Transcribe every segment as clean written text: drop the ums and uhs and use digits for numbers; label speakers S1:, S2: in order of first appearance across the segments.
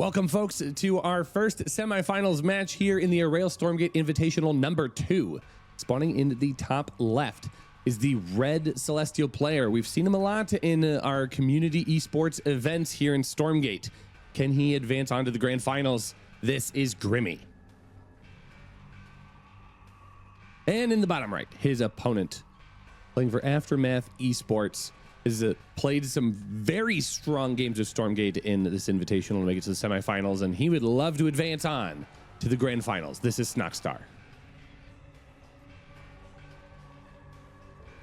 S1: Welcome, folks, to our first semifinals match here in the AureilStormgate Invitational number 2. Spawning in the top left is the red Celestial player. We've seen him a lot in our community esports events here in Stormgate. Can he advance on to the grand finals? This is Grimmy. And in the bottom right, his opponent, playing for Aftermath Esports, has played some very strong games of Stormgate in this invitational to make it to the semifinals, and he would love to advance on to the grand finals. This is Snoxtar.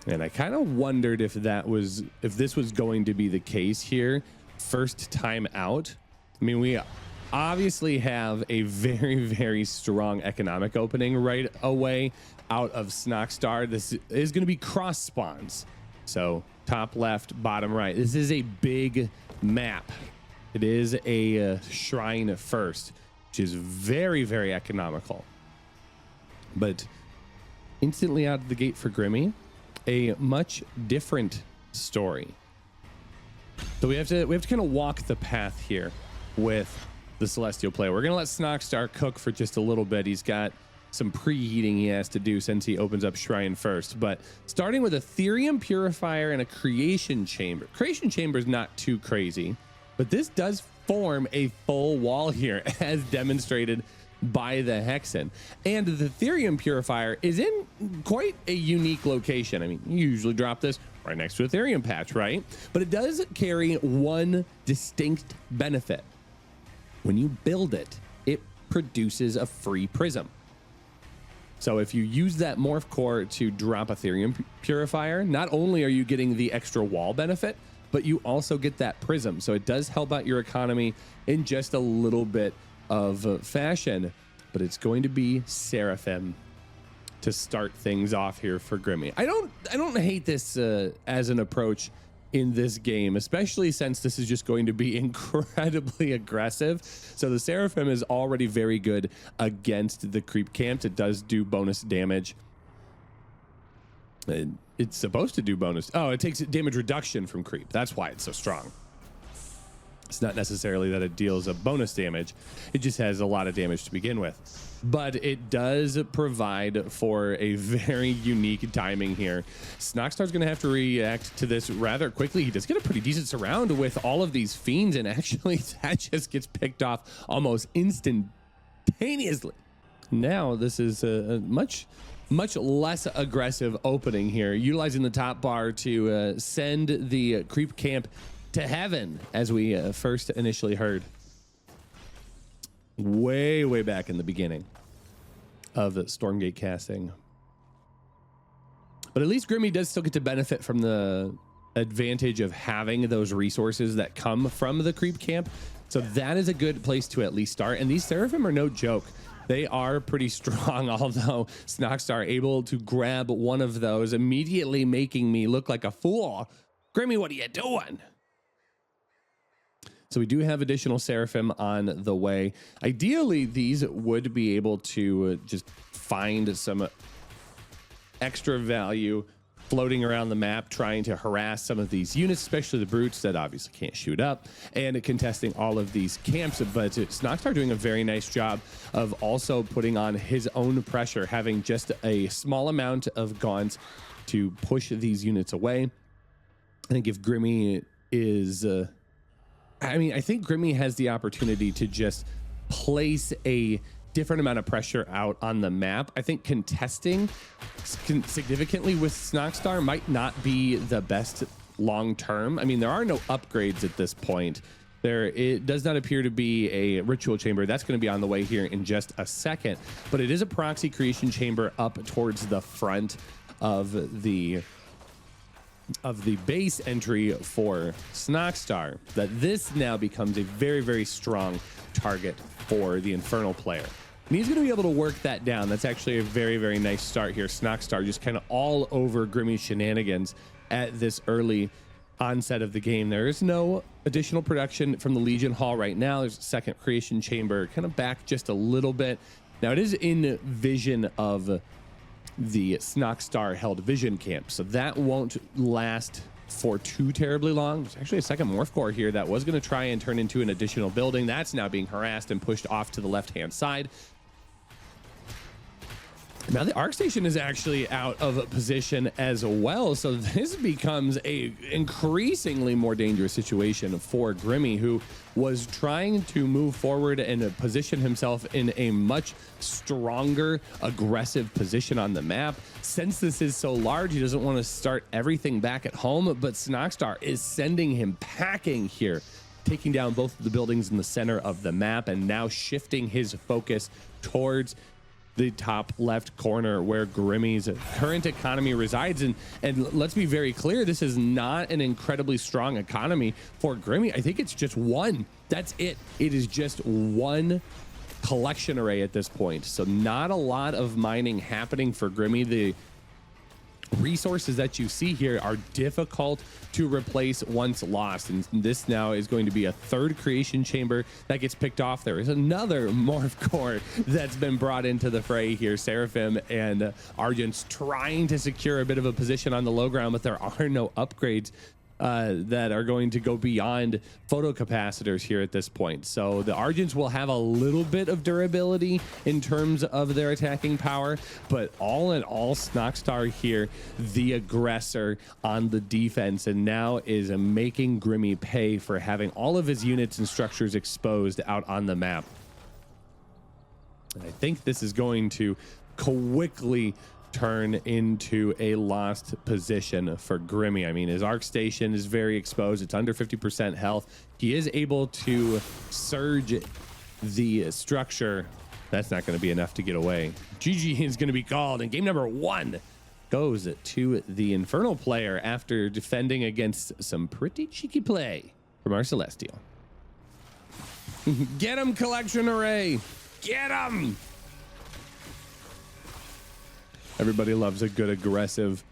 S1: And I kind of wondered if this was going to be the case here. First time out. I mean, we obviously have a very, very strong economic opening right away out of Snoxtar. This is going to be cross spawns. So top left, bottom right. This is a big map. It is a shrine first, which is very, very economical. But instantly out of the gate for Grimmy, a much different story. So we have to kind of walk the path here with the Celestial player. We're gonna let Snoxtar cook for just a little bit. He's got some preheating he has to do since he opens up Shrine first, but starting with a Therium Purifier and a Creation Chamber. Creation Chamber is not too crazy, but this does form a full wall here as demonstrated by the Hexen. And the Therium Purifier is in quite a unique location. I mean, you usually drop this right next to a Therium patch, right? But it does carry one distinct benefit. When you build it, it produces a free prism. So if you use that morph core to drop a Therium Purifier, not only are you getting the extra wall benefit, but you also get that prism. So it does help out your economy in just a little bit of fashion, but it's going to be Seraphim to start things off here for Grimmy. I don't hate this as an approach in this game, especially since this is just going to be incredibly aggressive. So the Seraphim is already very good against the creep camps. It does do bonus damage. It's supposed to do bonus. Oh, it takes damage reduction from creep. That's why it's so strong. It's not necessarily that it deals a bonus damage. It just has a lot of damage to begin with. But it does provide for a very unique timing here. Snoxtar's going to have to react to this rather quickly. He does get a pretty decent surround with all of these fiends, and actually that just gets picked off almost instantaneously. Now this is a much less aggressive opening here, utilizing the top bar to send the creep camp to heaven, as we first initially heard way back in the beginning of the Stormgate casting. But at least Grimmy does still get to benefit from the advantage of having those resources that come from the creep camp. So that is a good place to at least start. And these Seraphim are no joke. They are pretty strong, although Snoxtar able to grab one of those, immediately making me look like a fool. Grimmy, what are you doing? So we do have additional Seraphim on the way. Ideally, these would be able to just find some extra value floating around the map, trying to harass some of these units, especially the brutes that obviously can't shoot up, and contesting all of these camps. But Snoxtar doing a very nice job of also putting on his own pressure, having just a small amount of gaunts to push these units away. I think if Grimmy is... I think Grimmy has the opportunity to just place a different amount of pressure out on the map. I think contesting significantly with Snoxtar might not be the best long term. I mean, there are no upgrades at this point. It does not appear to be a ritual chamber. That's going to be on the way here in just a second, but it is a proxy creation chamber up towards the front of the base entry for Snoxtar, that this now becomes a very, very strong target for the Infernal player. And he's going to be able to work that down. That's actually a very, very nice start here. Snoxtar just kind of all over Grimmy's shenanigans at this early onset of the game. There is no additional production from the Legion Hall right now. There's a second creation chamber kind of back just a little bit. Now it is in vision of the Snoxtar held vision camp, so that won't last for too terribly long. There's actually a second morph core here that was going to try and turn into an additional building. That's now being harassed and pushed off to the left-hand side. Now the Arc Station is actually out of position as well, so this becomes a increasingly more dangerous situation for Grimmy, who was trying to move forward and position himself in a much stronger, aggressive position on the map. Since this is so large, he doesn't want to start everything back at home, but Snoxtar is sending him packing here, taking down both of the buildings in the center of the map and now shifting his focus towards the top left corner where Grimmy's current economy resides. And let's be very clear, this is not an incredibly strong economy for Grimmy. I think it's just one. That's it. It is just one collection array at this point. So not a lot of mining happening for Grimmy. The resources that you see here are difficult to replace once lost, and this now is going to be a third creation chamber that gets picked off. There is another morph core that's been brought into the fray here. Seraphim and Argent's trying to secure a bit of a position on the low ground, but there are no upgrades that are going to go beyond photocapacitors here at this point. So the Argents will have a little bit of durability in terms of their attacking power, but all in all, Snoxtar here, the aggressor on the defense, and now is making Grimmy pay for having all of his units and structures exposed out on the map. And I think this is going to quickly turn into a lost position for Grimmy. I mean, his Arc Station is very exposed. It's under 50% health. He is able to surge the structure. That's not going to be enough to get away. GG is going to be called, and game number 1 goes to the Infernal player after defending against some pretty cheeky play from our Celestial. Get him, Collection Array! Get him! Everybody loves a good aggressive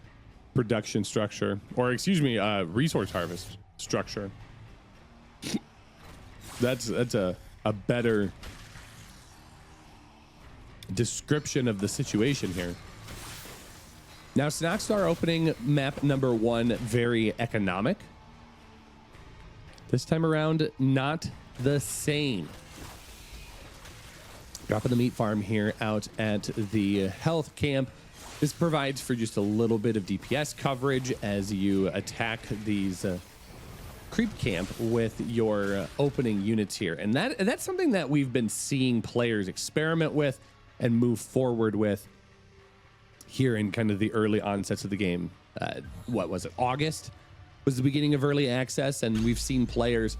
S1: production structure, or excuse me, resource harvest structure. That's a better description of the situation here. Now, Snoxtar opening map number 1, very economic. This time around, not the same. Dropping the meat farm here out at the health camp. This provides for just a little bit of DPS coverage as you attack these creep camp with your opening units here. And that's something that we've been seeing players experiment with and move forward with here in kind of the early onsets of the game. What was it? August was the beginning of early access, and we've seen players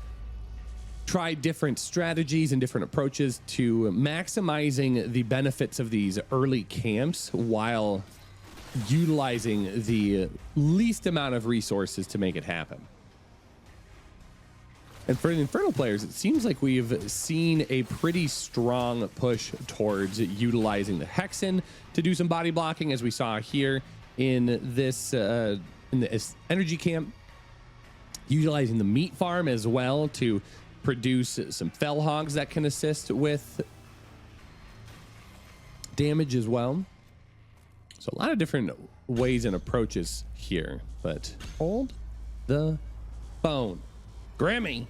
S1: try different strategies and different approaches to maximizing the benefits of these early camps while utilizing the least amount of resources to make it happen. And for the Infernal players, it seems like we've seen a pretty strong push towards utilizing the Hexen to do some body blocking, as we saw here in this energy camp, utilizing the meat farm as well to produce some fell hogs that can assist with damage as well. So a lot of different ways and approaches here, but hold the phone. Grimmy,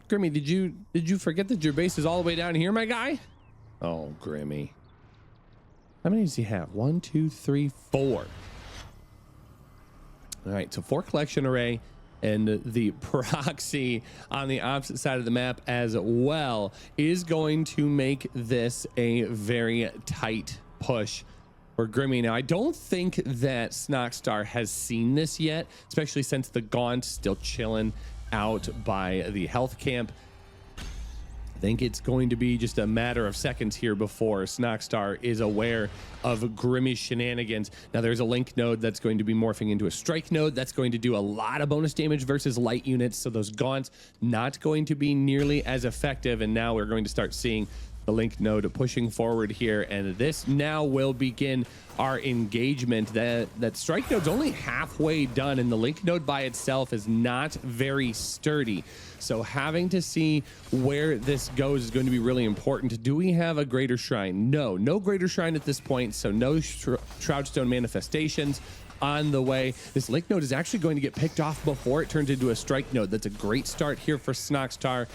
S1: did you forget that your base is all the way down here, my guy? Oh, Grimmy. How many does he have? 1, 2, 3, 4. All right, so 4 collection array. And the Proxy on the opposite side of the map as well is going to make this a very tight push for Grimmy. Now, I don't think that Snoxtar has seen this yet, especially since the Gaunt's still chilling out by the health camp. I think it's going to be just a matter of seconds here before Snoxtar is aware of Grimmy's shenanigans. Now, there's a link node that's going to be morphing into a strike node that's going to do a lot of bonus damage versus light units, so those gaunts not going to be nearly as effective. And now we're going to start seeing the link node pushing forward here, and this now will begin our engagement. That strike node's only halfway done, and the link node by itself is not very sturdy. So having to see where this goes is going to be really important. Do we have a greater shrine? No greater shrine at this point, so no Shroudstone manifestations. on the way. This link node is actually going to get picked off before it turns into a strike node. That's a great start here for Snoxtar,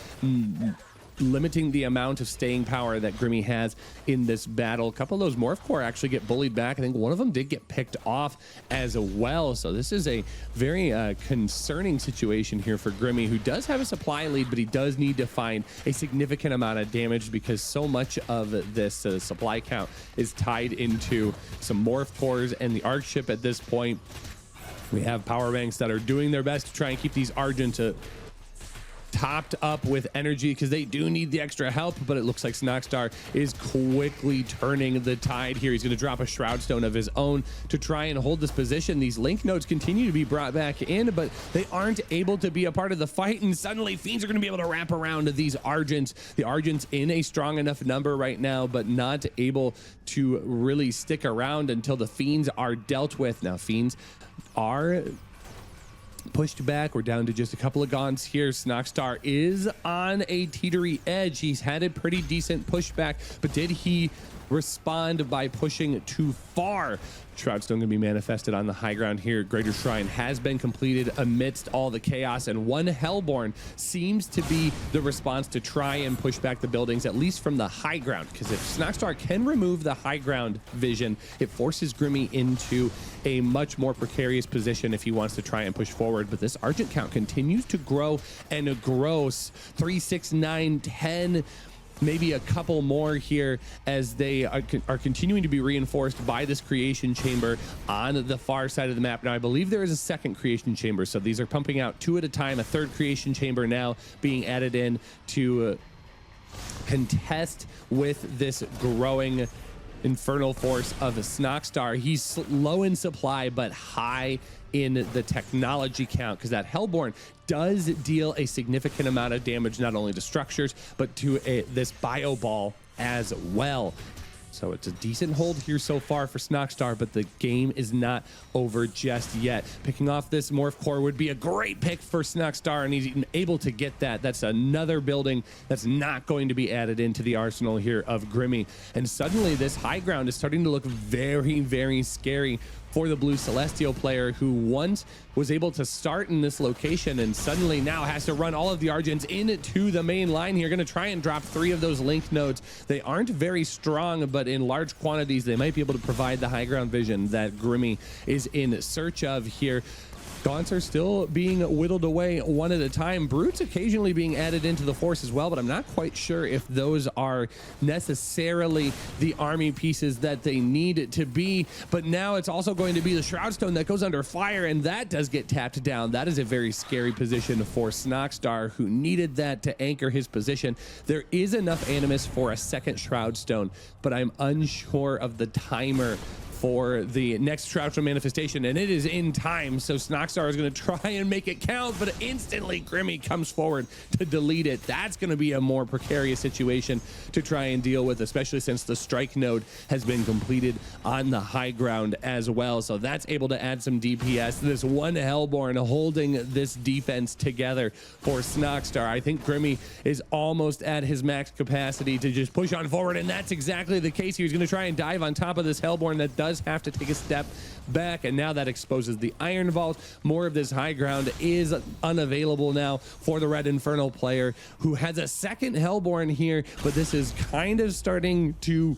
S1: limiting the amount of staying power that Grimmy has in this battle. A couple of those Morph Core actually get bullied back. I think one of them did get picked off as well. So this is a very concerning situation here for Grimmy, who does have a supply lead, but he does need to find a significant amount of damage because so much of this supply count is tied into some Morph Cores and the Arc Ship at this point. We have power banks that are doing their best to try and keep these Argents topped up with energy because they do need the extra help, but it looks like Snoxtar is quickly turning the tide here. He's going to drop a Shroud Stone of his own to try and hold this position. These link nodes continue to be brought back in, but they aren't able to be a part of the fight, and suddenly Fiends are going to be able to wrap around these Argents. The Argents in a strong enough number right now, but not able to really stick around until the Fiends are dealt with. Now, Fiends are pushed back. We're down to just a couple of gaunts here. Snoxtar is on a teetery edge. He's had a pretty decent pushback, but did he respond by pushing too far? Shroud Stone going to be manifested on the high ground here. Greater Shrine has been completed amidst all the chaos, and one Hellborn seems to be the response to try and push back the buildings, at least from the high ground, because if Snoxtar can remove the high ground vision, it forces Grimmy into a much more precarious position if he wants to try and push forward. But this Argent count continues to grow and grow. 3, 6, 9, 10, maybe a couple more here as they are continuing to be reinforced by this creation chamber on the far side of the map. Now, I believe there is a second creation chamber, so these are pumping out 2 at a time. A third creation chamber now being added in to contest with this growing infernal force of Snoxtar. He's low in supply, but high in the technology count, because that Hellborn does deal a significant amount of damage, not only to structures, but to this bio ball as well. So it's a decent hold here so far for Snoxtar, but the game is not over just yet. Picking off this Morph Core would be a great pick for Snoxtar, and he's able to get that. That's another building that's not going to be added into the arsenal here of Grimmy. And suddenly this high ground is starting to look very, very scary for the Blue Celestial player, who once was able to start in this location and suddenly now has to run all of the Argents into the main line here. Going to try and drop 3 of those link nodes. They aren't very strong, but in large quantities, they might be able to provide the high ground vision that Grimmy is in search of here. Gaunts are still being whittled away one at a time. Brutes occasionally being added into the force as well, but I'm not quite sure if those are necessarily the army pieces that they need it to be. But now it's also going to be the Shroud Stone that goes under fire, and that does get tapped down. That is a very scary position for Snoxtar, who needed that to anchor his position. There is enough Animus for a second Shroud Stone, but I'm unsure of the timer for the next Shroud Stone manifestation, and it is in time, so Snoxtar is going to try and make it count, but instantly Grimmy comes forward to delete it. That's going to be a more precarious situation to try and deal with, especially since the strike node has been completed on the high ground as well. So that's able to add some DPS. This one Hellborn holding this defense together for Snoxtar. I think Grimmy is almost at his max capacity to just push on forward, and that's exactly the case. He was going to try and dive on top of this Hellborn that does have to take a step back, and now that exposes the Iron Vault. More of this high ground is unavailable now for the Red Infernal player, who has a second Hellborn here, but this is kind of starting to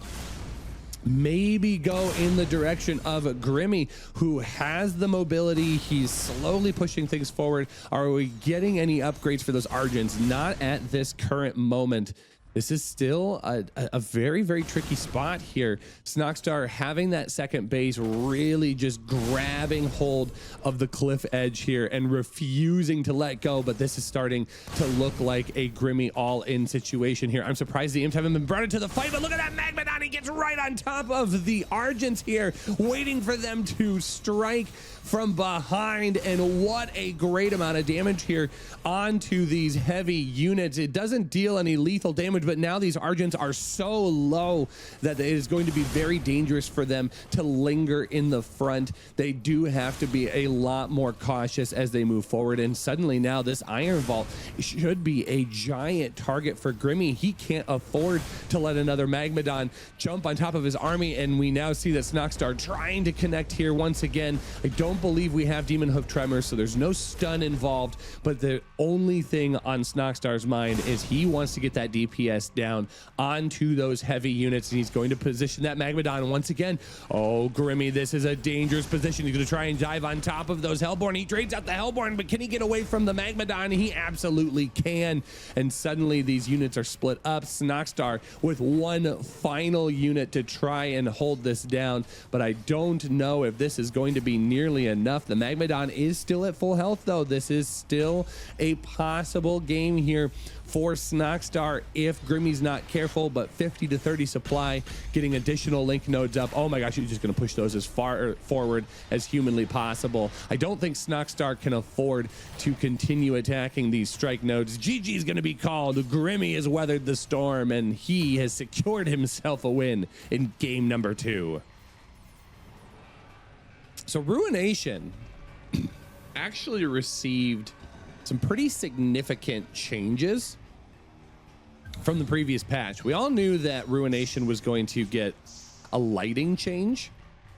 S1: maybe go in the direction of Grimmy, who has the mobility. He's slowly pushing things forward. Are we getting any upgrades for those Argents? Not at this current moment. This is still a very, very tricky spot here. Snoxtar having that second base, really just grabbing hold of the cliff edge here and refusing to let go. But this is starting to look like a Grimmy all-in situation here. I'm surprised the imps haven't been brought into the fight, but look at that Magmadon. He gets right on top of the Argents here, waiting for them to strike from behind. And what a great amount of damage here onto these heavy units. It doesn't deal any lethal damage, but now these Argents are so low that it is going to be very dangerous for them to linger in the front. They do have to be a lot more cautious as they move forward. And suddenly now this Iron Vault should be a giant target for Grimmy. He can't afford to let another Magmadon jump on top of his army, and we now see that Snoxtar trying to connect here once again. I don't believe we have Demon Hoof Tremors, so there's no stun involved, but the only thing on Snoxtar's mind is he wants to get that DPS down onto those heavy units, and he's going to position that Magmadon once again. Oh, Grimmy, this is a dangerous position. He's going to try and dive on top of those Hellborn. He trades out the Hellborn, but can he get away from the Magmadon? He absolutely can, and suddenly these units are split up. Snoxtar with one final unit to try and hold this down, but I don't know if this is going to be nearly enough. The Magmadon is still at full health, though. This is still a possible game here for Snoxtar if Grimmy's not careful, but 50 to 30 supply, getting additional link nodes up. Oh my gosh, he's just going to push those as far forward as humanly possible. I don't think Snoxtar can afford to continue attacking these strike nodes. GG is going to be called. Grimmy has weathered the storm, and he has secured himself a win in game number 2. So Ruination actually received some pretty significant changes from the previous patch. We all knew that Ruination was going to get a lighting change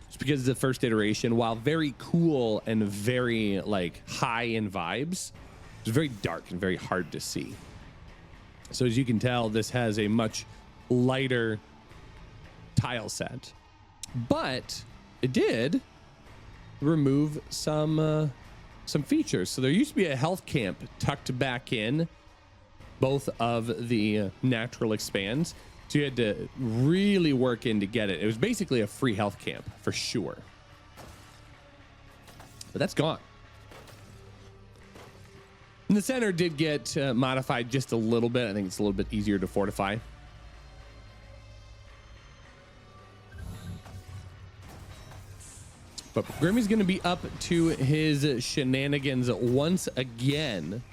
S1: just because of the first iteration. While very cool and very like high in vibes, it was very dark and very hard to see. So as you can tell, this has a much lighter tile set, but it did remove some features. So there used to be a health camp tucked back in both of the natural expands, so you had to really work in to get it. It was basically a free health camp for sure, but that's gone. And the center did get modified just a little bit. I think it's a little bit easier to fortify. But Grimmy's going to be up to his shenanigans once again.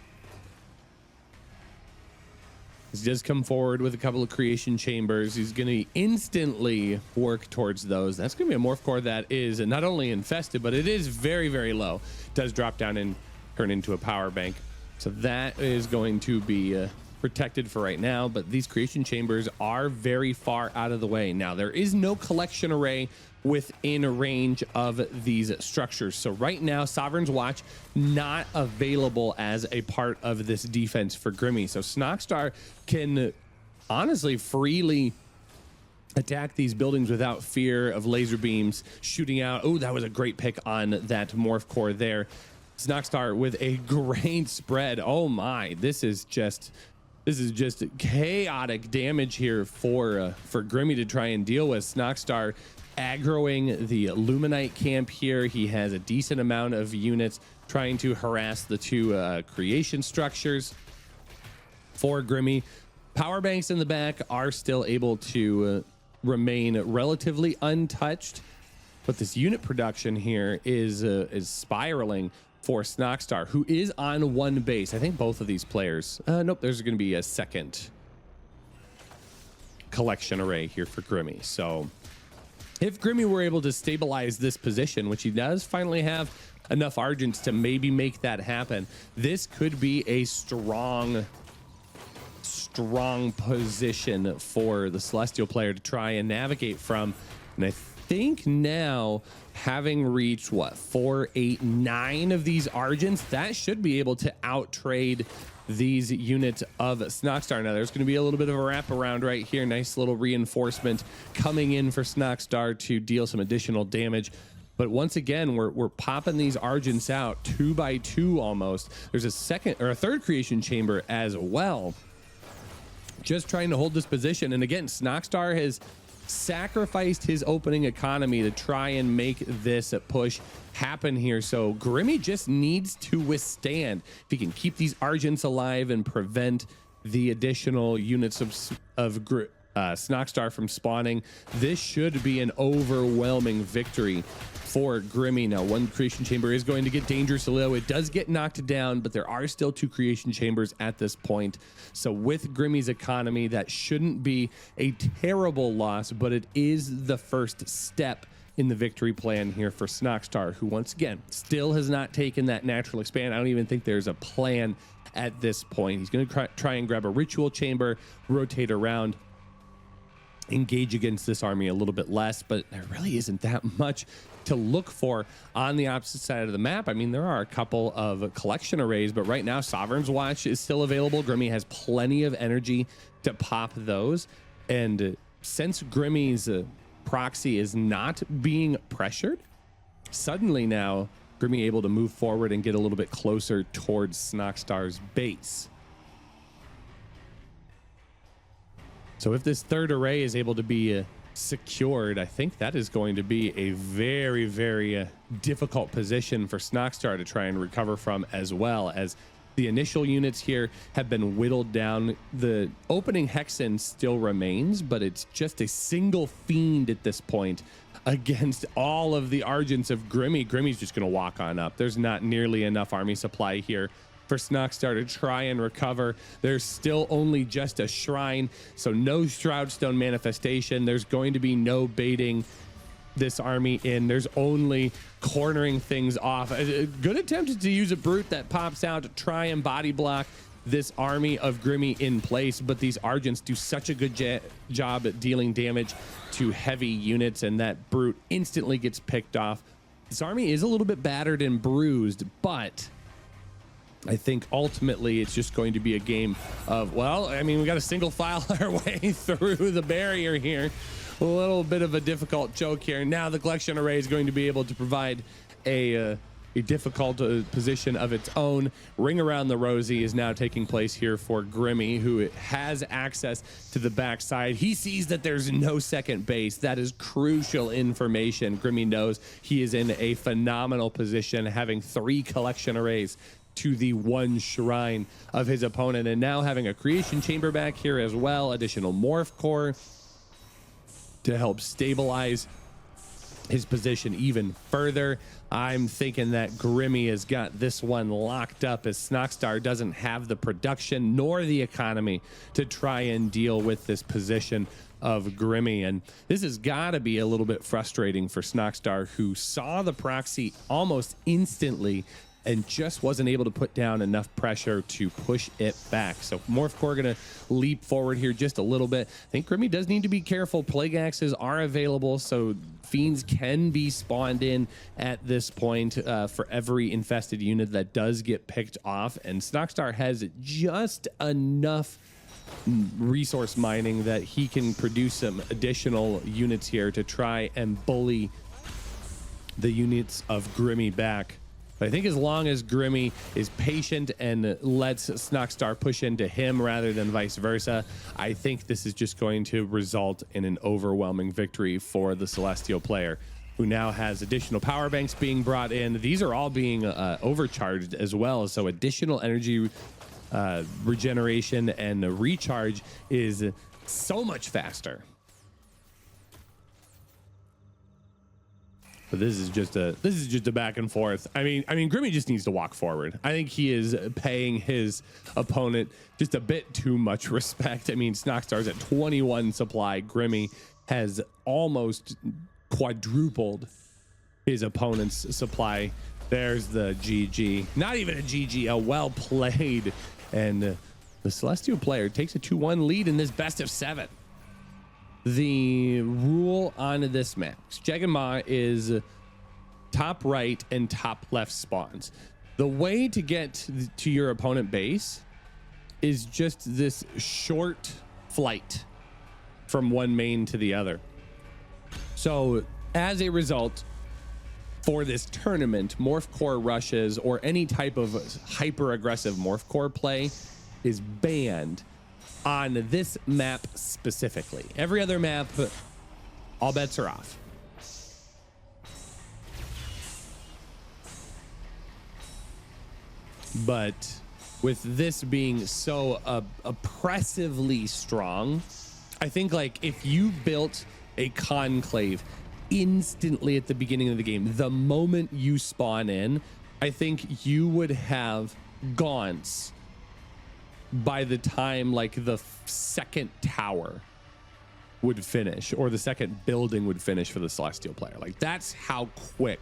S1: He does come forward with a couple of creation chambers. He's going to instantly work towards those. That's going to be a morph core that is not only infested, but it is very, very low. It does drop down and turn into a power bank. So that is going to be protected for right now, but these creation chambers are very far out of the way. Now, there is no collection array within range of these structures. So right now, Sovereign's Watch not available as a part of this defense for Grimmy. So Snoxtar can honestly freely attack these buildings without fear of laser beams shooting out. Oh, that was a great pick on that morph core there. Snoxtar with a great spread. Oh my, this is just chaotic damage here for Grimmy to try and deal with. Snoxtar aggroing the Luminite camp here. He has a decent amount of units trying to harass the two creation structures for Grimmy. Power banks in the back are still able to remain relatively untouched, but this unit production here is spiraling for Snoxtar, who is on one base. I think both of these players, nope, there's going to be a second collection array here for Grimmy. So if Grimmy were able to stabilize this position, which he does finally have enough Argents to maybe make that happen, this could be a strong position for the Celestial player to try and navigate from. And I think now, having reached what, 4, 8, 9 of these Argents, that should be able to outtrade these units of Snoxtar. Now there's going to be a little bit of a wraparound right here. Nice little reinforcement coming in for Snoxtar to deal some additional damage. But once again, we're popping these Argents out 2 by 2 almost. There's a second or a third creation chamber as well, just trying to hold this position. And again, Snoxtar has sacrificed his opening economy to try and make this push happen here. So Grimmy just needs to withstand. If he can keep these Argents alive and prevent the additional units of Snoxtar from spawning, this should be an overwhelming victory for Grimmy. Now, one creation chamber is going to get dangerous low. It does get knocked down, but there are still 2 creation chambers at this point. So with Grimmy's economy, that shouldn't be a terrible loss, but it is the first step in the victory plan here for Snoxtar, who once again still has not taken that natural expand. I don't even think there's a plan at this point. He's going to try and grab a ritual chamber, rotate around, engage against this army a little bit less, but there really isn't that much to look for on the opposite side of the map. I mean, there are a couple of collection arrays, but right now Sovereign's Watch is still available. Grimmy has plenty of energy to pop those, and since Grimmy's proxy is not being pressured, suddenly now Grimmy able to move forward and get a little bit closer towards Snoxtar's base. So if this third array is able to be secured, I think that is going to be a very, very difficult position for Snoxtar to try and recover from, as well as the initial units here have been whittled down. The opening Hexen still remains, but it's just a single fiend at this point against all of the Argents of Grimmy. Grimmy's just going to walk on up. There's not nearly enough army supply here for Snoxtar to try and recover. There's still only just a shrine, so no Shroudstone manifestation. There's going to be no baiting this army in. There's only cornering things off. A good attempt to use a brute that pops out to try and body block this army of Grimmy in place, but these Argents do such a good job at dealing damage to heavy units, and that brute instantly gets picked off. This army is a little bit battered and bruised, but I think ultimately it's just going to be a game of, well, I mean, we got to single file our way through the barrier here. A little bit of a difficult choke here. Now the collection array is going to be able to provide a difficult position of its own. Ring around the Rosy is now taking place here for Grimmy, who has access to the backside. He sees that there's no second base. That is crucial information. Grimmy knows he is in a phenomenal position, having 3 collection arrays to the 1 shrine of his opponent, and now having a creation chamber back here as well. Additional morph core to help stabilize his position even further. I'm thinking that Grimmy has got this one locked up, as Snoxtar doesn't have the production nor the economy to try and deal with this position of Grimmy. And this has got to be a little bit frustrating for Snoxtar, who saw the proxy almost instantly and just wasn't able to put down enough pressure to push it back. So Morph Core going to leap forward here just a little bit. I think Grimmy does need to be careful. Plague Axes are available, so Fiends can be spawned in at this point for every infested unit that does get picked off. And Snoxtar has just enough resource mining that he can produce some additional units here to try and bully the units of Grimmy back. But I think as long as Grimmy is patient and lets Snoxtar push into him rather than vice versa, I think this is just going to result in an overwhelming victory for the Celestial player, who now has additional power banks being brought in. These are all being overcharged as well, so additional energy regeneration and recharge is so much faster. But this is just a back and forth. I mean, Grimmy just needs to walk forward. I think he is paying his opponent just a bit too much respect. I mean, Snoxtar's at 21 supply. Grimmy has almost quadrupled his opponent's supply. There's the GG. Not even a GG, a well played. And the Celestial player takes a 2-1 lead in this best of 7. The rule on this map, Jaganma, is top right and top left spawns. The way to get to your opponent base is just this short flight from one main to the other. So as a result, for this tournament, Morph Core rushes or any type of hyper aggressive Morph Core play is banned on this map specifically. Every other map, all bets are off. But with this being so oppressively strong, I think like if you built a conclave instantly at the beginning of the game, the moment you spawn in, I think you would have gaunts by the time like the second tower would finish or the second building would finish for the Celestial player. Like that's how quick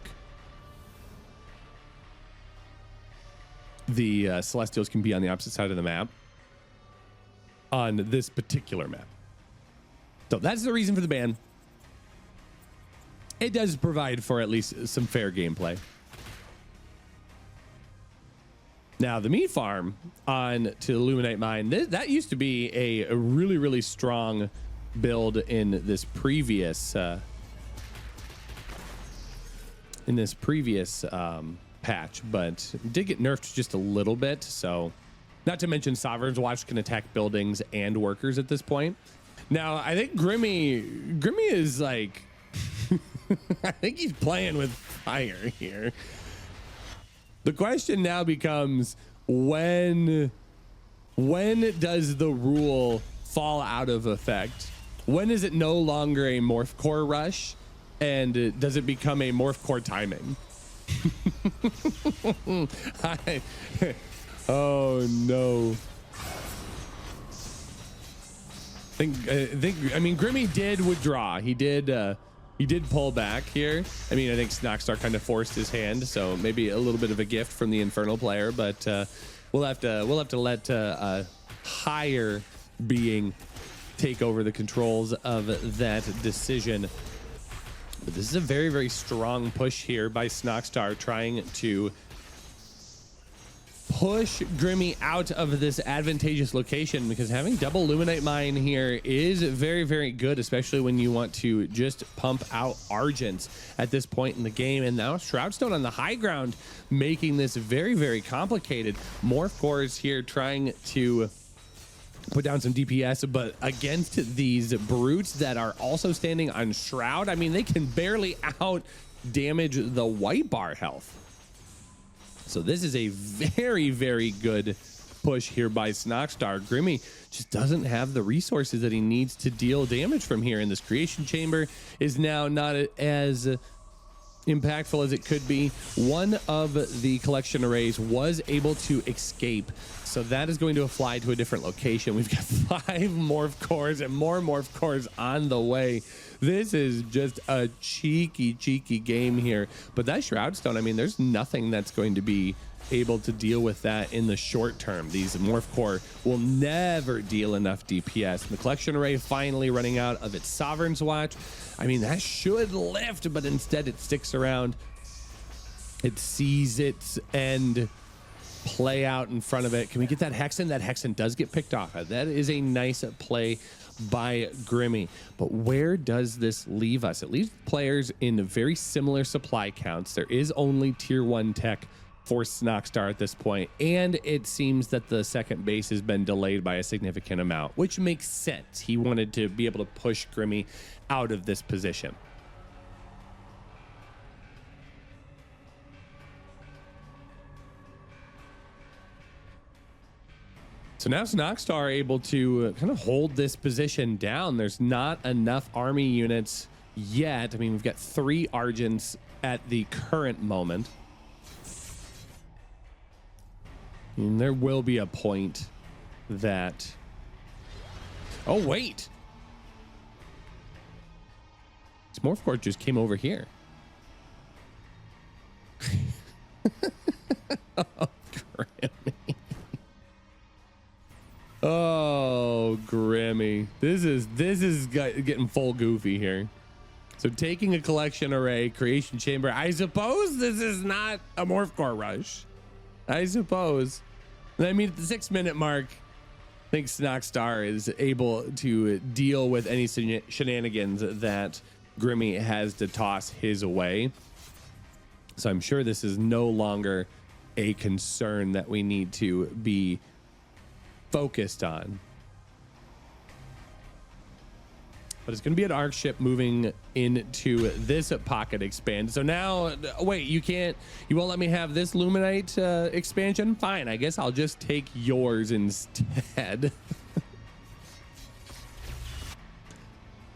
S1: the Celestials can be on the opposite side of the map on this particular map. So that's the reason for the ban. It does provide for at least some fair gameplay. Now, the meat farm on to Illuminate Mine, that used to be a really, really strong build in this previous patch, but did get nerfed just a little bit. So, not to mention Sovereign's Watch can attack buildings and workers at this point. Now, I think Grimmy is like, I think he's playing with fire here. The question now becomes, when does the rule fall out of effect? When is it no longer a morph core rush, and does it become a morph core timing? Oh no. I mean, Grimmy did withdraw. He did pull back here. I mean, I think Snoxtar kind of forced his hand, so maybe a little bit of a gift from the Infernal player, but we'll have to let a higher being take over the controls of that decision. But this is a very, very strong push here by Snoxtar, trying to push Grimmy out of this advantageous location, because having double Illuminate Mine here is very, very good, especially when you want to just pump out Argents at this point in the game. And now Shroudstone on the high ground, making this very, very complicated. Morph cores here trying to put down some DPS, but against these brutes that are also standing on Shroud, I mean, they can barely out damage the white bar health. So this is a very, very good push here by Snoxtar. Grimmy just doesn't have the resources that he needs to deal damage from here, and this creation chamber is now not as impactful as it could be. One of the collection arrays was able to escape, so that is going to fly to a different location. We've got 5 morph cores and more morph cores on the way. This is just a cheeky game here. But that Shroudstone, I mean, there's nothing that's going to be able to deal with that in the short term. These morph core will never deal enough DPS. The collection array finally running out of its Sovereign's Watch. I mean, that should lift, but instead it sticks around. It sees its end play out in front of it. Can we get that Hexen? That Hexen does get picked off. That is a nice play by Grimmy. But where does this leave us? It leaves players in very similar supply counts. There is only tier 1 tech for Snoxtar at this point, and it seems that the second base has been delayed by a significant amount, which makes sense. He wanted to be able to push Grimmy out of this position. So now Snoxtar are able to kind of hold this position down. There's not enough army units yet. I mean, we've got 3 Argents at the current moment. And there will be a point that... Oh, wait. This morph core just came over here. Oh, Grimmy. Oh, Grimmy. This is getting full goofy here. So taking a collection array, creation chamber. I suppose this is not a morph core rush. I suppose. I mean, at the 6-minute mark, I think Snoxtar is able to deal with any shenanigans that Grimmy has to toss his way. So I'm sure this is no longer a concern that we need to be focused on. But it's going to be an arc ship moving into this pocket expand. So now, wait, you won't let me have this Luminite expansion? Fine, I guess I'll just take yours instead.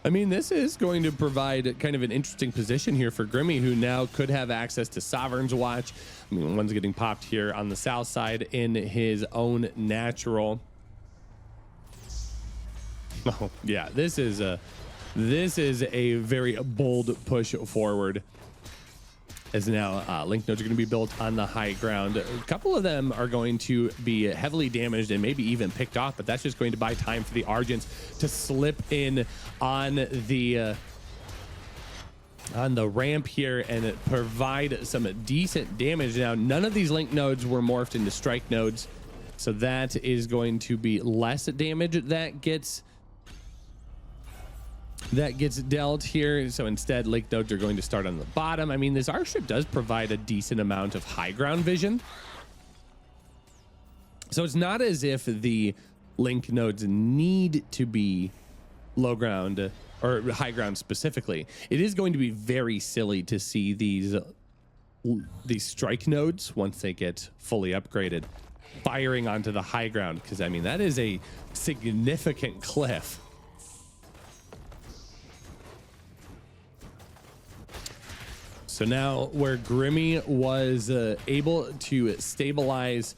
S1: I mean, this is going to provide kind of an interesting position here for Grimmy, who now could have access to Sovereign's Watch. I mean, one's getting popped here on the south side in his own natural. Oh, yeah, this is a very bold push forward as now link nodes are going to be built on the high ground. A couple of them are going to be heavily damaged and maybe even picked off, but that's just going to buy time for the Argents to slip in on the ramp here and provide some decent damage. Now, none of these link nodes were morphed into strike nodes, so that is going to be less damage that gets dealt here. So instead, link nodes are going to start on the bottom. I mean, this airstrip does provide a decent amount of high ground vision, so it's not as if the link nodes need to be low ground or high ground specifically. It is going to be very silly to see these strike nodes, once they get fully upgraded, firing onto the high ground, because I mean that is a significant cliff. So now where Grimmy was able to stabilize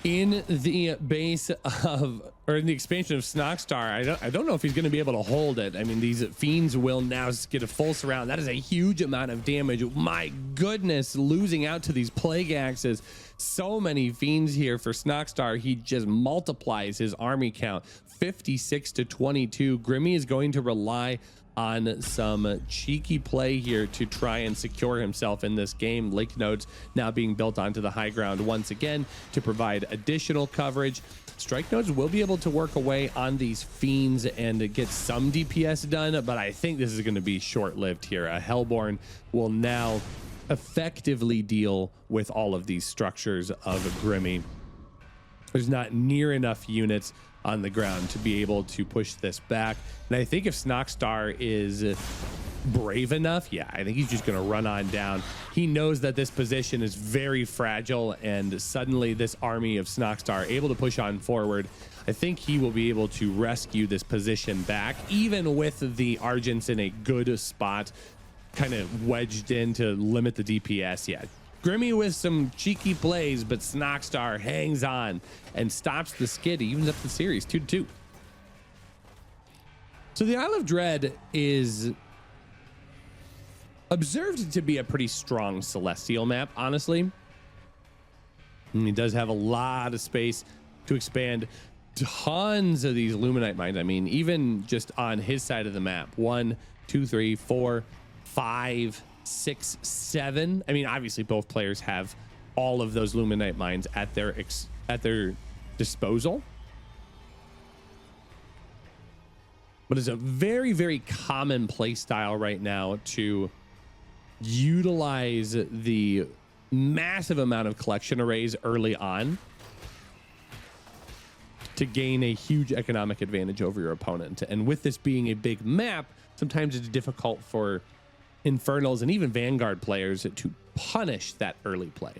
S1: in the base of, or in the expansion of Snoxtar, I don't know if he's going to be able to hold it. I mean, these fiends will now get a full surround. That is a huge amount of damage. My goodness, losing out to these plague axes. So many fiends here for Snoxtar. He just multiplies his army count, 56 to 22. Grimmy is going to rely on some cheeky play here to try and secure himself in this game. Link nodes now being built onto the high ground once again to provide additional coverage. Strike nodes will be able to work away on these fiends and get some DPS done, but I think this is going to be short-lived here. A Hellborn will now effectively deal with all of these structures of Grimmy. There's not near enough units on the ground to be able to push this back. And I think if Snoxtar is brave enough, yeah, I think he's just going to run on down. He knows that this position is very fragile, and suddenly this army of Snoxtar able to push on forward. I think he will be able to rescue this position back, even with the Argents in a good spot, kind of wedged in to limit the DPS. Yeah, Grimmy with some cheeky plays, but Snoxtar hangs on and stops the skid, evens up the series 2-2. So the Isle of Dread is observed to be a pretty strong Celestial map, honestly. And he does have a lot of space to expand. Tons of these Luminite mines. I mean, even just on his side of the map, 1, 2, 3, 4, 5, 6, 7. I mean, obviously both players have all of those Luminite mines at their disposal, but it's a very, very common play style right now to utilize the massive amount of collection arrays early on to gain a huge economic advantage over your opponent. And with this being a big map, sometimes it's difficult for Infernals and even Vanguard players to punish that early play.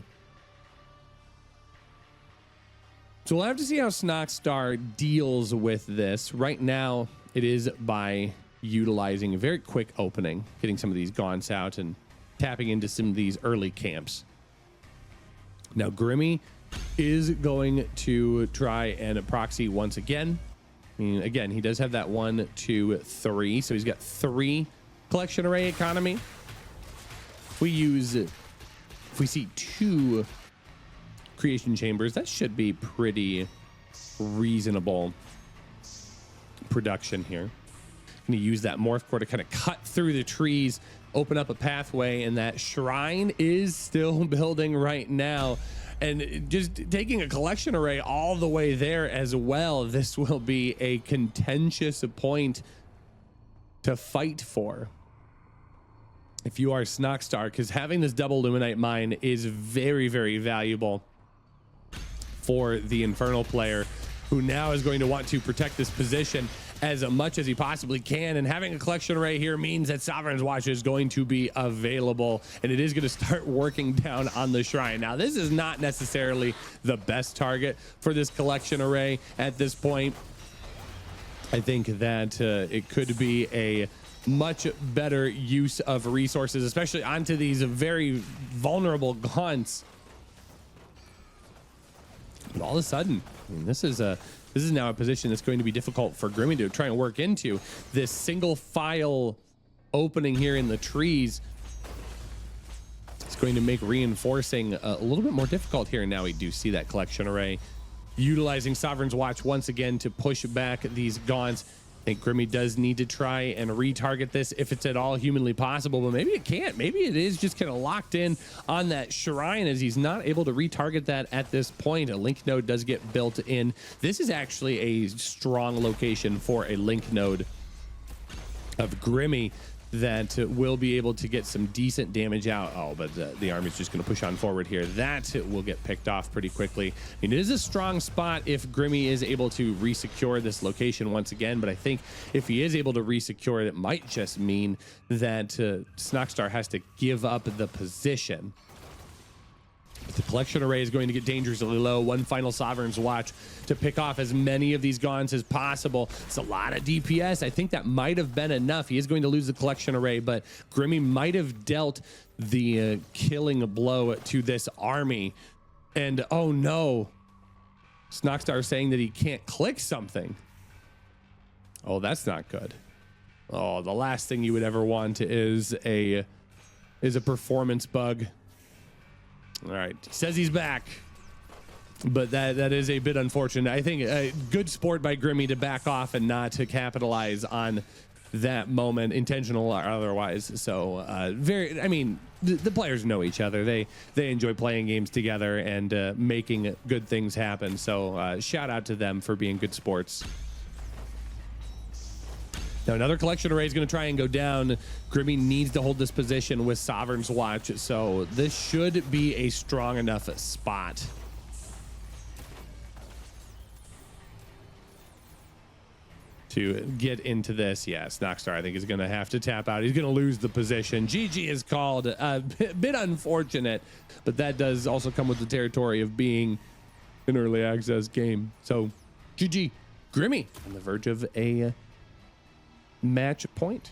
S1: So we'll have to see how Snoxtar deals with this. Right now, it is by utilizing a very quick opening, getting some of these gaunts out and tapping into some of these early camps. Now, Grimmy is going to try and proxy once again. I mean, again, he does have that 1, 2, 3. So he's got 3 collection array economy. If we see 2 creation chambers, that should be pretty reasonable production here. Going to use that morph core to kind of cut through the trees, open up a pathway, and that shrine is still building right now. And just taking a collection array all the way there as well, this will be a contentious point to fight for if you are Snoxtar, because having this double Luminite mine is very, very valuable for the Infernal player, who now is going to want to protect this position as much as he possibly can. And having a collection array here means that Sovereign's Watch is going to be available, and it is going to start working down on the shrine. Now, this is not necessarily the best target for this collection array at this point. I think that it could be a much better use of resources, especially onto these very vulnerable gaunts. But all of a sudden, I mean, this is now a position that's going to be difficult for Grimmy to try and work into. This single file opening here in the trees going to make reinforcing a little bit more difficult here. And now we do see that collection array utilizing Sovereign's Watch once again to push back these Gaunts. I think Grimmy does need to try and retarget this if it's at all humanly possible, but maybe it can't. Maybe it is just kind of locked in on that shrine as he's not able to retarget that at this point. A link node does get built in. This is actually a strong location for a link node of Grimmy that will be able to get some decent damage out. Oh, but the army's just going to push on forward here. That will get picked off pretty quickly. I mean, it is a strong spot if Grimmy is able to resecure this location once again, but I think if he is able to resecure it, it might just mean that Snoxtar has to give up the position. The collection array is going to get dangerously low. One final Sovereign's Watch to pick off as many of these Gaunts as possible. It's a lot of DPS. I think that might have been enough. He is going to lose the collection array, but Grimmy might have dealt the killing blow to this army. And oh no, Snoxtar saying that he can't click something. Oh, that's not good. Oh, the last thing you would ever want is a performance bug. All right, says he's back, but that is a bit unfortunate. I think a good sport by Grimmy to back off and not to capitalize on that moment, intentional or otherwise. So I mean, the players know each other. They enjoy playing games together and making good things happen. So shout out to them for being good sports. Now another collection array is going to try and go down. Grimmy needs to hold this position with Sovereign's Watch, so this should be a strong enough spot. To get into this. Yeah, Snoxtar I think is going to have to tap out. He's going to lose the position. GG is called. A bit unfortunate, but that does also come with the territory of being an early access game. So GG. Grimmy on the verge of a match point.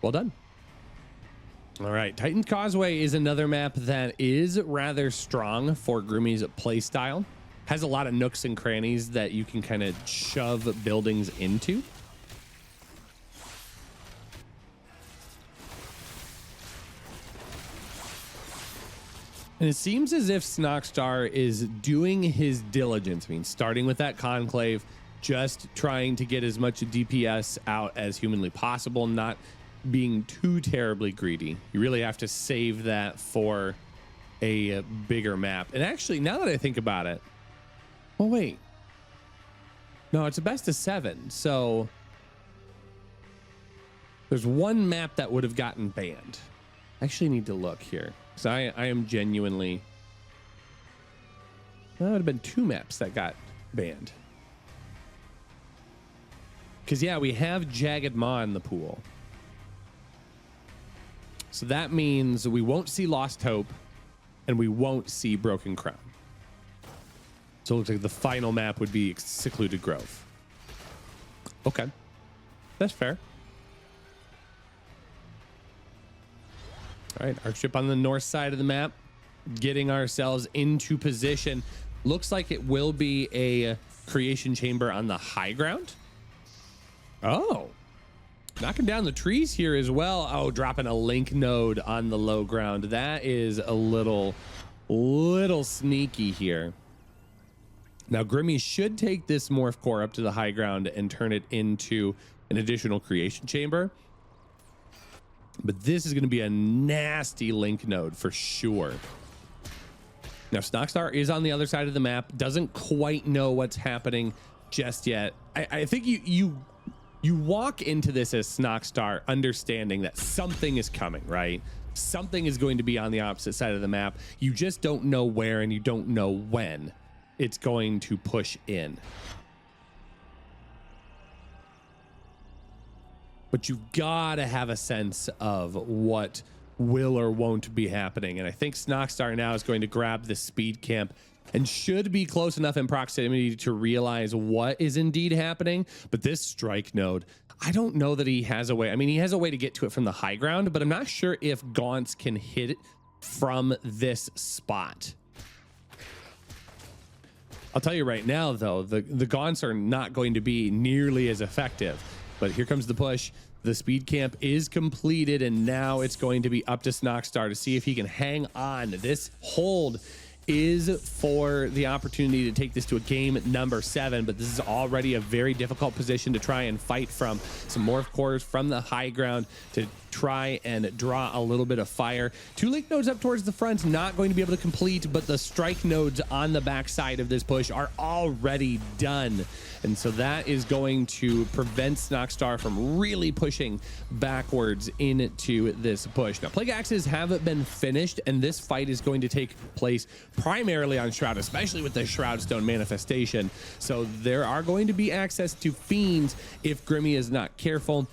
S1: Well done. All right, Titan's Causeway is another map that is rather strong for Grimmy's play style. Has a lot of nooks and crannies that you can kind of shove buildings into. And it seems as if Snoxtar is doing his diligence. I mean, starting with that conclave, just trying to get as much DPS out as humanly possible, not being too terribly greedy. You really have to save that for a bigger map. And actually, now that I think about it, oh wait, no, it's a best of 7. So there's one map that would have gotten banned. I actually need to look here because I am genuinely, that would have been 2 maps that got banned. Because, yeah, we have Jagged Maw in the pool. So that means we won't see Lost Hope and we won't see Broken Crown. So it looks like the final map would be Secluded Grove. Okay. That's fair. All right, our ship on the north side of the map, getting ourselves into position. Looks like it will be a creation chamber on the high ground. Oh, knocking down the trees here as well. Oh, dropping a link node on the low ground. That is a little sneaky here. Now, Grimmy should take this morph core up to the high ground and turn it into an additional creation chamber. But this is going to be a nasty link node for sure. Now, Snoxtar is on the other side of the map. Doesn't quite know what's happening just yet. I think you walk into this as Snoxtar understanding that something is coming, right? Something is going to be on the opposite side of the map. You just don't know where and you don't know when it's going to push in. But you've got to have a sense of what will or won't be happening. And I think Snoxtar now is going to grab the speed camp and should be close enough in proximity to realize what is indeed happening. But this strike node, I don't know that he has a way. I mean, he has a way to get to it from the high ground, but I'm not sure if Gaunts can hit it from this spot. I'll tell you right now, though, the Gaunts are not going to be nearly as effective. But here comes the push. The speed camp is completed, and now it's going to be up to Snoxtar to see if he can hang on. This hold is for the opportunity to take this to a game number 7, but this is already a very difficult position to try and fight from. Some morph cores from the high ground to try and draw a little bit of fire. 2 link nodes up towards the front, not going to be able to complete, but the strike nodes on the backside of this push are already done. And so that is going to prevent Snoxtar from really pushing backwards into this push. Now, Plague Axes have been finished, and this fight is going to take place primarily on Shroud, especially with the Shroudstone manifestation. So there are going to be access to Fiends if Grimmy is not careful.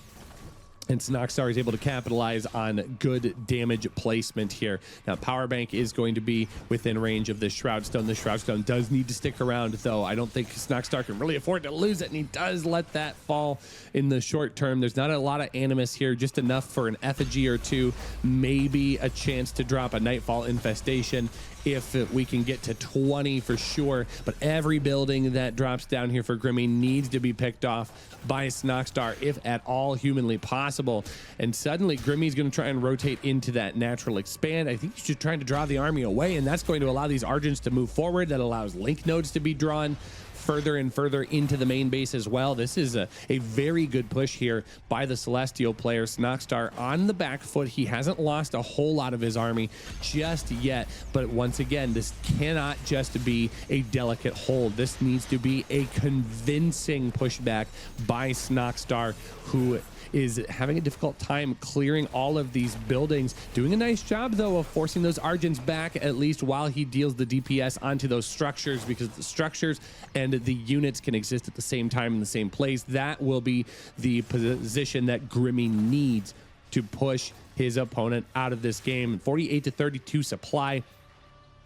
S1: And Snoxtar is able to capitalize on good damage placement here. Now, Power Bank is going to be within range of this Shroudstone. The Shroudstone does need to stick around, though. I don't think Snoxtar can really afford to lose it, and he does let that fall in the short term. There's not a lot of Animus here, just enough for an effigy or 2, maybe a chance to drop a Nightfall Infestation if we can get to 20 for sure. But every building that drops down here for Grimmy needs to be picked off by Snoxtar, if at all humanly possible. And suddenly Grimmy's going to try and rotate into that natural expand. I think he's just trying to draw the army away, and that's going to allow these Argents to move forward. That allows link nodes to be drawn further and further into the main base as well. This is a very good push here by the Celestial player. Snoxtar on the back foot. He hasn't lost a whole lot of his army just yet, but once again, this cannot just be a delicate hold. This needs to be a convincing pushback by Snoxtar, who is having a difficult time clearing all of these buildings. Doing a nice job, though, of forcing those Argents back, at least while he deals the DPS onto those structures, because the structures and the units can exist at the same time in the same place. That will be the position that Grimmy needs to push his opponent out of this game. 48 to 32 supply.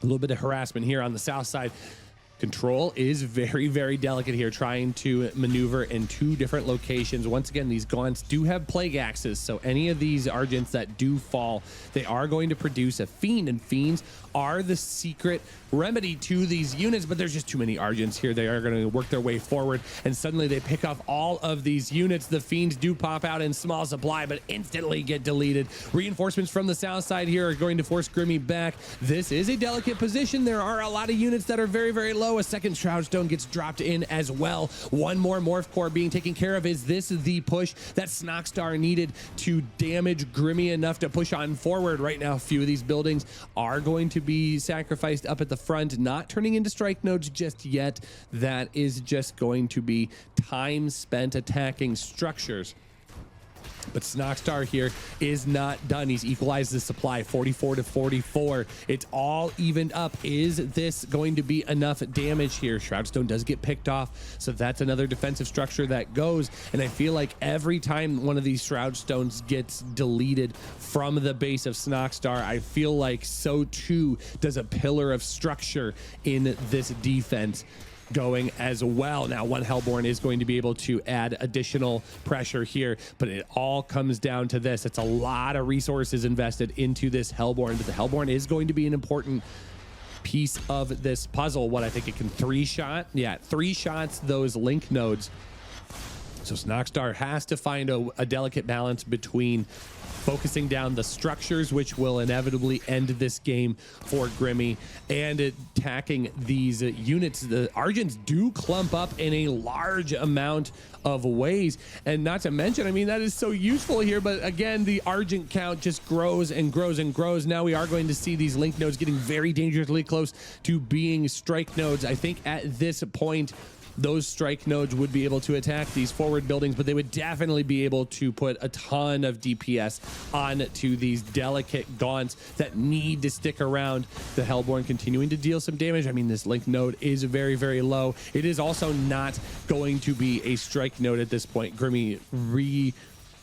S1: A little bit of harassment here on the south side. Control is very, very delicate here, trying to maneuver in 2 different locations. Once again, these gaunts do have Plague Axes, so any of these Argents that do fall, they are going to produce a Fiend, and Fiends are the secret remedy to these units, but there's just too many Argents here. They are going to work their way forward, and suddenly they pick off all of these units. The Fiends do pop out in small supply, but instantly get deleted. Reinforcements from the south side here are going to force Grimmy back. This is a delicate position. There are a lot of units that are very, very low. A second Shroudstone gets dropped in as well. One more Morph Core being taken care of. Is this the push that Snoxtar needed to damage Grimmy enough to push on forward? Right now, a few of these buildings are going to be sacrificed up at the front, not turning into strike nodes just yet. That is just going to be time spent attacking structures. But Snoxtar here is not done. He's equalized the supply 44 to 44. It's all evened up. Is this going to be enough damage here? Shroudstone does get picked off, so that's another defensive structure that goes. And I feel like every time one of these Shroudstones gets deleted from the base of Snoxtar, I feel like so too does a pillar of structure in this defense going as well. Now, one Hellborn is going to be able to add additional pressure here, but it all comes down to this. It's a lot of resources invested into this Hellborn, but the Hellborn is going to be an important piece of this puzzle. What I think it can 3-shot. Yeah, 3 shots those link nodes. So Snoxtar has to find a delicate balance between focusing down the structures, which will inevitably end this game for Grimmy, and attacking these units. The Argents do clump up in a large amount of ways, and not to mention, I mean, that is so useful here, but again, the Argent count just grows and grows and grows. Now we are going to see these link nodes getting very dangerously close to being strike nodes. I think at this point, those strike nodes would be able to attack these forward buildings, but they would definitely be able to put a ton of DPS onto these delicate gaunts that need to stick around. The Hellborn continuing to deal some damage. I mean, this link node is very, very low. It is also not going to be a strike node at this point. Grimmy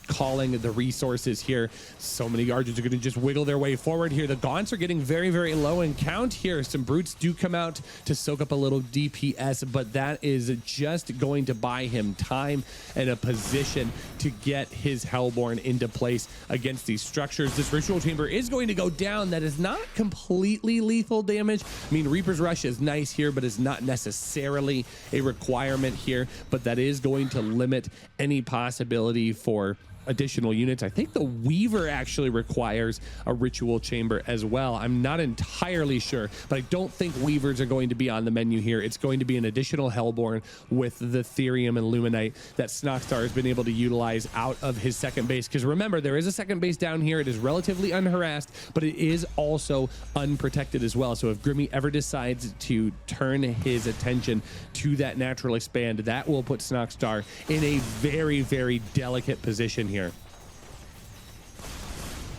S1: calling the resources here. So many Guardians are going to just wiggle their way forward here. The Gaunts are getting very, very low in count here. Some Brutes do come out to soak up a little DPS, but that is just going to buy him time and a position to get his Hellborn into place against these structures. This Ritual Chamber is going to go down. That is not completely lethal damage. I mean, Reaper's Rush is nice here, but is not necessarily a requirement here, but that is going to limit any possibility for additional units. I think the Weaver actually requires a Ritual Chamber as well. I'm not entirely sure, but I don't think Weavers are going to be on the menu here. It's going to be an additional Hellborn with the Therium and Luminite that Snoxtar has been able to utilize out of his second base. Because remember, there is a second base down here. It is relatively unharassed, but it is also unprotected as well. So if Grimmy ever decides to turn his attention to that natural expand, that will put Snoxtar in a very, very delicate position here.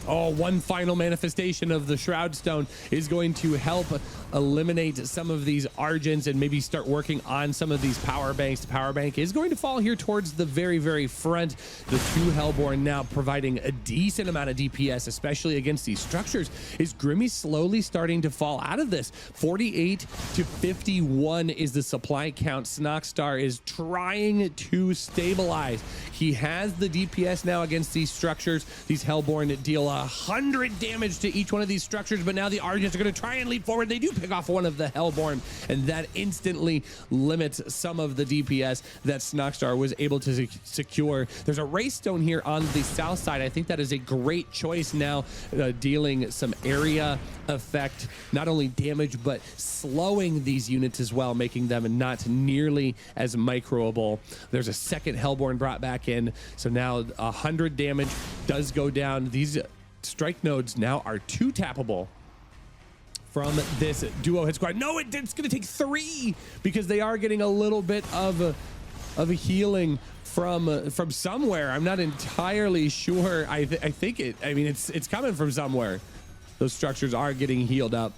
S1: Oh, one final manifestation of the Shroud Stone is going to help eliminate some of these Argents and maybe start working on some of these power banks. The power bank is going to fall here towards the very, very front. The two Hellborn now providing a decent amount of DPS, especially against these structures. Is Grimmy slowly starting to fall out of this? 48 to 51 is the supply count. Snoxtar is trying to stabilize. He has the DPS now against these structures. These Hellborn deal 100 damage to each one of these structures, but now the Argents are going to try and leap forward. They do pick off one of the Hellborn, and that instantly limits some of the DPS that Snoxtar was able to secure. There's a Wraith Stone here on the south side. I think that is a great choice now, dealing some area effect, not only damage, but slowing these units as well, making them not nearly as microable. There's a second Hellborn brought back in, so now 100 damage does go down. These strike nodes now are 2 tappable from this duo hit squad. No, it's going to take 3 because they are getting a little bit of a healing from somewhere. I'm not entirely sure. I think it. I mean, it's coming from somewhere. Those structures are getting healed up.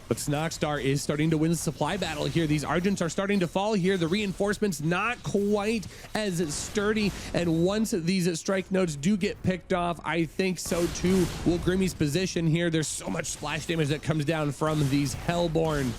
S1: But Snoxtar is starting to win the supply battle here. These Argents are starting to fall here. The reinforcements not quite as sturdy. And once these strike nodes do get picked off, I think so too will Grimmy's position here. There's so much splash damage that comes down from these Hellborn.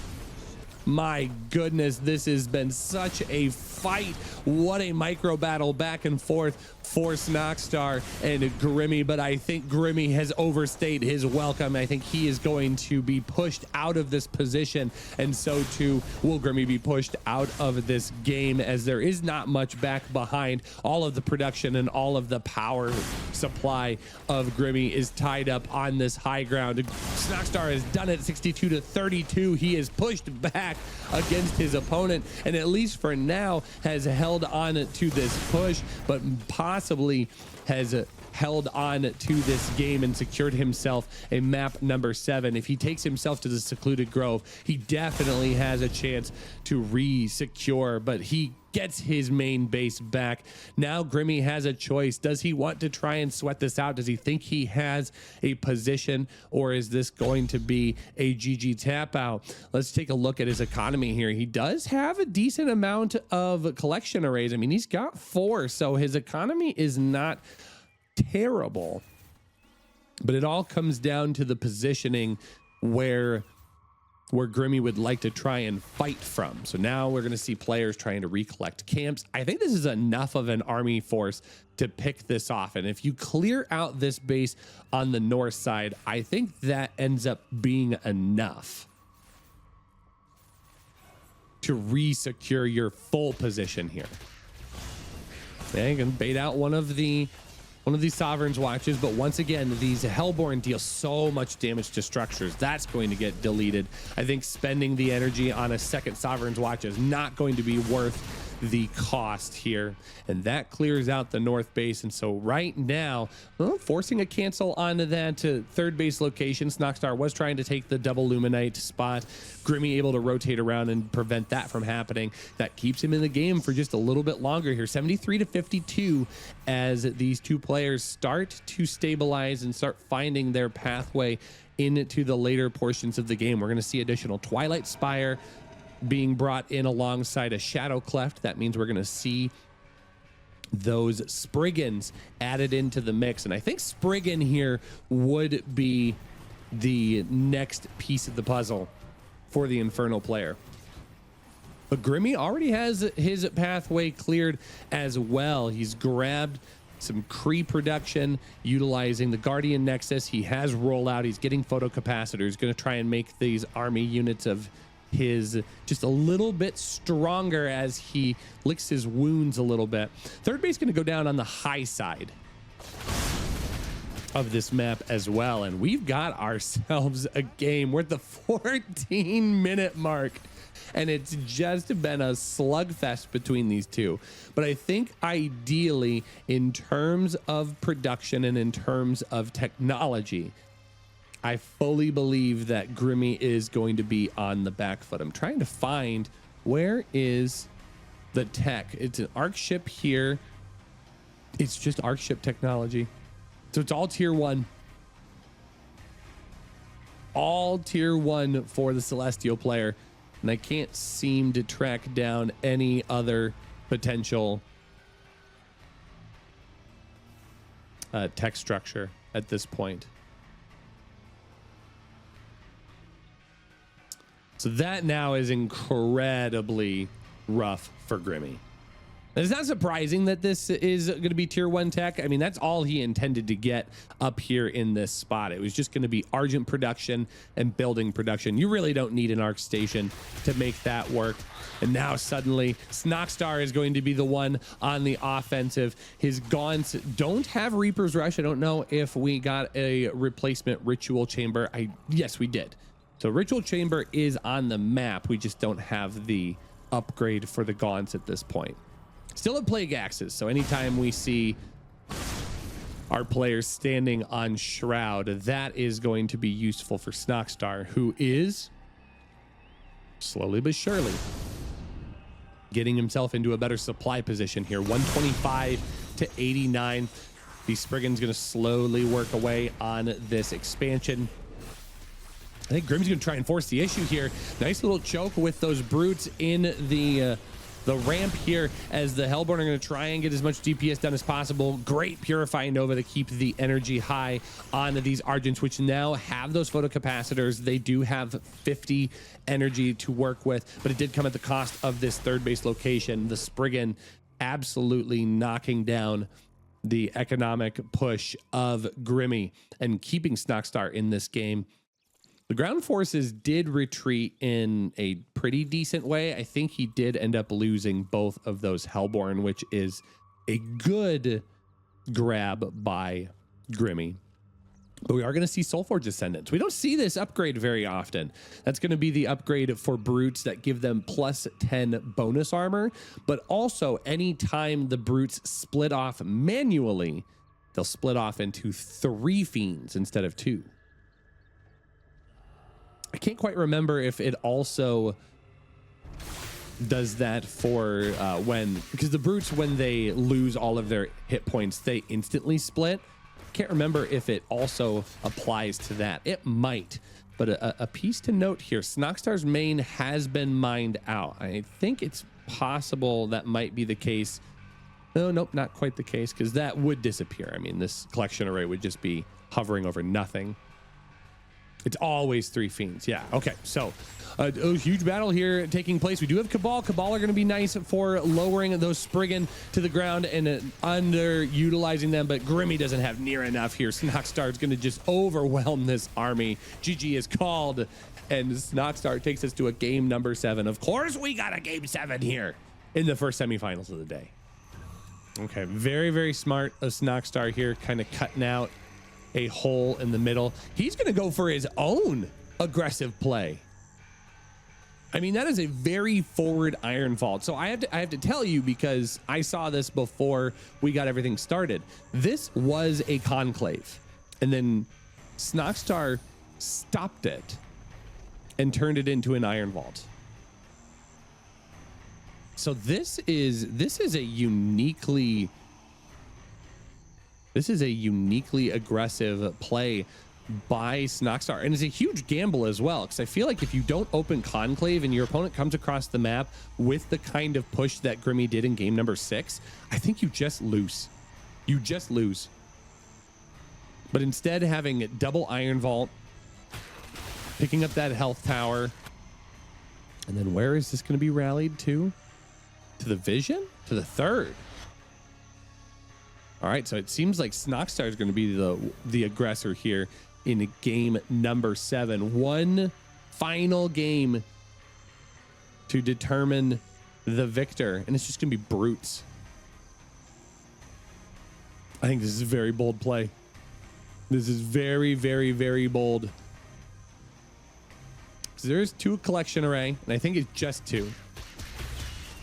S1: My goodness, this has been such a fight. What a micro battle back and forth for Snoxtar and Grimmy, but I think Grimmy has overstayed his welcome. I think he is going to be pushed out of this position, and so too will Grimmy be pushed out of this game, as there is not much back behind. All of the production and all of the power supply of Grimmy is tied up on this high ground. Snoxtar has done it 62 to 32. He is pushed back against his opponent, and at least for now has held on to this push, but possibly has held on to this game and secured himself a map number 7. If he takes himself to the Secluded Grove, he definitely has a chance to re-secure, but he gets his main base back. Now Grimmy has a choice. Does he want to try and sweat this out? Does he think he has a position, or is this going to be a GG tap out? Let's take a look at his economy here. He does have a decent amount of collection arrays. I mean, he's got 4, so his economy is not terrible, but it all comes down to the positioning where Grimmy would like to try and fight from. So now we're going to see players trying to recollect camps. I think this is enough of an army force to pick this off. And if you clear out this base on the north side, I think that ends up being enough to re-secure your full position here. Okay, you can bait out one of these Sovereign's Watches, but once again, these Hellborn deal so much damage to structures. That's going to get deleted. I think spending the energy on a second Sovereign's Watch is not going to be worth the cost here, and that clears out the north base. And so right now, well, forcing a cancel onto that third base location. Snoxtar was trying to take the double Luminite spot. Grimmy able to rotate around and prevent that from happening. That keeps him in the game for just a little bit longer here. 73 to 52 as these two players start to stabilize and start finding their pathway into the later portions of the game. We're going to see additional Twilight Spire being brought in alongside a Shadow Cleft. That means we're going to see those Spriggans added into the mix. And I think Spriggan here would be the next piece of the puzzle for the Infernal player. But Grimmy already has his pathway cleared as well. He's grabbed some Kree production utilizing the Guardian Nexus. He has rollout. He's getting photocapacitors. Going to try and make these army units of his just a little bit stronger as he licks his wounds a little bit. Third base going to go down on the high side of this map as well. And we've got ourselves a game. We're at the 14-minute mark. And it's just been a slugfest between these two. But I think ideally, in terms of production and in terms of technology, I fully believe that Grimmy is going to be on the back foot. I'm trying to find where is the tech. It's an ARC ship here. It's just ARC ship technology. So it's all tier 1. All tier 1 for the Celestial player. And I can't seem to track down any other potential tech structure at this point. So that now is incredibly rough for Grimmy. And it's not surprising that this is going to be tier 1 tech. I mean, that's all he intended to get up here in this spot. It was just going to be Argent production and building production. You really don't need an Arc Station to make that work. And now suddenly Snoxtar is going to be the one on the offensive. His Gaunts don't have Reaper's Rush. I don't know if we got a replacement Ritual Chamber. Yes, we did. So Ritual Chamber is on the map. We just don't have the upgrade for the Gaunts at this point. Still have Plague Axes, so anytime we see our players standing on Shroud, that is going to be useful for Snoxtar, who is slowly but surely getting himself into a better supply position here. 125 to 89. The Spriggan's going to slowly work away on this expansion. I think Grimm's going to try and force the issue here. Nice little choke with those brutes in the ramp here as the Hellborn are going to try and get as much DPS done as possible. Great Purifying Nova to keep the energy high on these Argents, which now have those photocapacitors. They do have 50 energy to work with, but it did come at the cost of this third base location. The Spriggan absolutely knocking down the economic push of Grimmy and keeping Snoxtar in this game. The ground forces did retreat in a pretty decent way. I think he did end up losing both of those Hellborn, which is a good grab by Grimmy. But we are going to see Soulforge Ascendants. We don't see this upgrade very often. That's going to be the upgrade for brutes that give them plus 10 bonus armor. But also, anytime the brutes split off manually, they'll split off into 3 fiends instead of 2. I can't quite remember if it also does that for because the brutes, when they lose all of their hit points, they instantly split. Can't remember if it also applies to that. It might, but a piece to note here, Snoxtar's main has been mined out. I think it's possible that might be the case. No, nope, not quite the case, because that would disappear. I mean, this collection array would just be hovering over nothing. It's always 3 fiends. Yeah. Okay. So a huge battle here taking place. We do have Cabal. Cabal are going to be nice for lowering those Spriggan to the ground and underutilizing them. But Grimmy doesn't have near enough here. Snoxtar is going to just overwhelm this army. GG is called. And Snoxtar takes us to a game number 7. Of course, we got a game 7 here in the first semifinals of the day. Okay. Very, very smart of Snoxtar here, kind of cutting out a hole in the middle. He's going to go for his own aggressive play. I mean, that is a very forward Iron Vault. So I have to tell you, because I saw this before we got everything started. This was a conclave, and then Snoxtar stopped it and turned it into an Iron Vault. So this is a uniquely aggressive play by Snoxtar, and it's a huge gamble as well, because I feel like if you don't open Conclave and your opponent comes across the map with the kind of push that Grimmy did in game number 6, I think you just lose. You just lose. But instead, having double Iron Vault, picking up that health tower, and then where is this going to be rallied to? To the Vision? To the 3rd. All right, so it seems like Snoxtar is going to be the aggressor here in game number 7. One final game to determine the victor, and it's just going to be brutes. I think this is a very bold play. This is very, very, very bold. So there's 2 collection array, and I think it's just 2.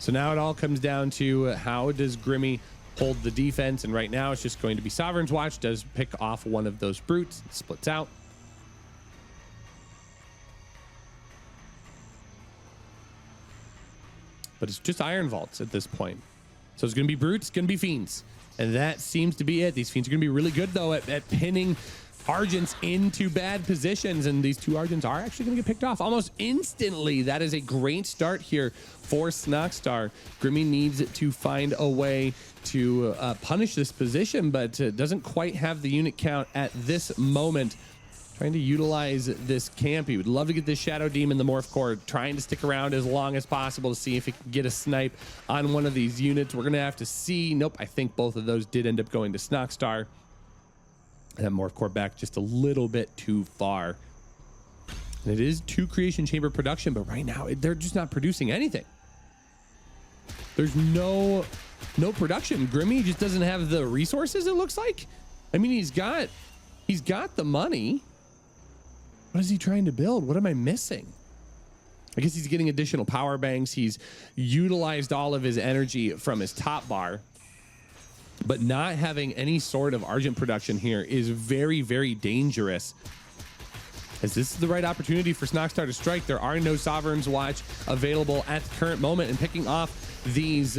S1: So now it all comes down to how does Grimmy hold the defense, and right now it's just going to be Sovereign's Watch does pick off one of those brutes, splits out. But it's just Iron Vaults at this point. So it's going to be brutes, it's going to be fiends. And that seems to be it. These fiends are going to be really good, though, at pinning Argents into bad positions. And these 2 Argents are actually going to get picked off almost instantly. That is a great start here for Snoxtar. Grimmy needs to find a way to punish this position, but doesn't quite have the unit count at this moment. Trying to utilize this camp. He would love to get this Shadow Demon, the Morph Core, trying to stick around as long as possible to see if he can get a snipe on one of these units. We're going to have to see. Nope, I think both of those did end up going to Snoxtar. That Morph Core back just a little bit too far. And it is 2 Creation Chamber production, but right now they're just not producing anything. There's no production. Grimmy just doesn't have the resources, it looks like. I mean, he's got the money. What is he trying to build? What am I missing? I guess he's getting additional power banks. He's utilized all of his energy from his top bar, but not having any sort of Argent production here is very, very dangerous, as this is the right opportunity for Snoxtar to strike. There are no Sovereign's Watch available at the current moment, and picking off these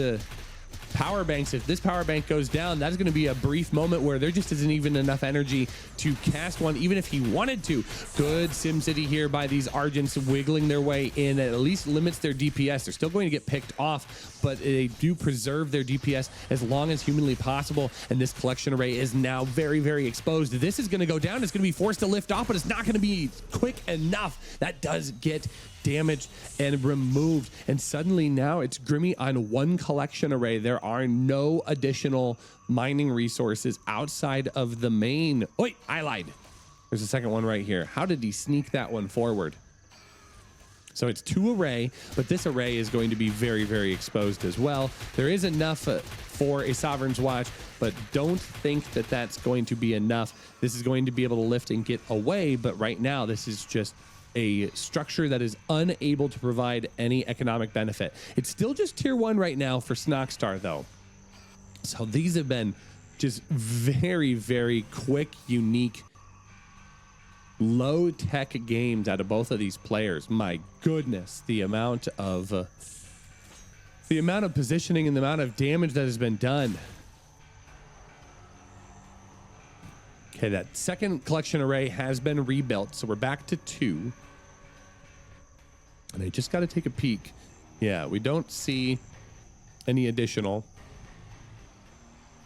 S1: power banks, if this power bank goes down, that's going to be a brief moment where there just isn't even enough energy to cast one, even if he wanted to. Good SimCity here by these Argents, wiggling their way in. It at least limits their DPS. They're still going to get picked off, but they do preserve their DPS as long as humanly possible. And this collection array is now very, very exposed. This is going to go down. It's going to be forced to lift off, but it's not going to be quick enough. That does get damaged and removed, and suddenly now it's Grimmy on 1 collection array. There are no additional mining resources outside of the main. Wait, I lied. There's a second one right here. How did he sneak that one forward? So it's 2 array, but this array is going to be very, very exposed as well. There is enough for a Sovereign's Watch, but don't think that that's going to be enough. This is going to be able to lift and get away, but right now this is just a structure that is unable to provide any economic benefit. It's still just tier 1 right now for Snoxtar, though. So these have been just very, very quick, unique, low-tech games out of both of these players. My goodness, the amount of positioning and the amount of damage that has been done. Okay, that second collection array has been rebuilt, so we're back to 2. And I just got to take a peek. Yeah, we don't see any additional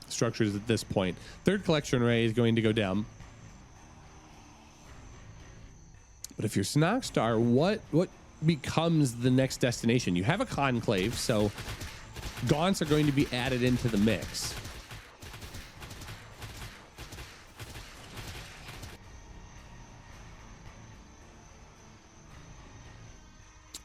S1: structures at this point. Third collection array is going to go down. But if you're Snoxtar, what becomes the next destination? You have a conclave, so gaunts are going to be added into the mix.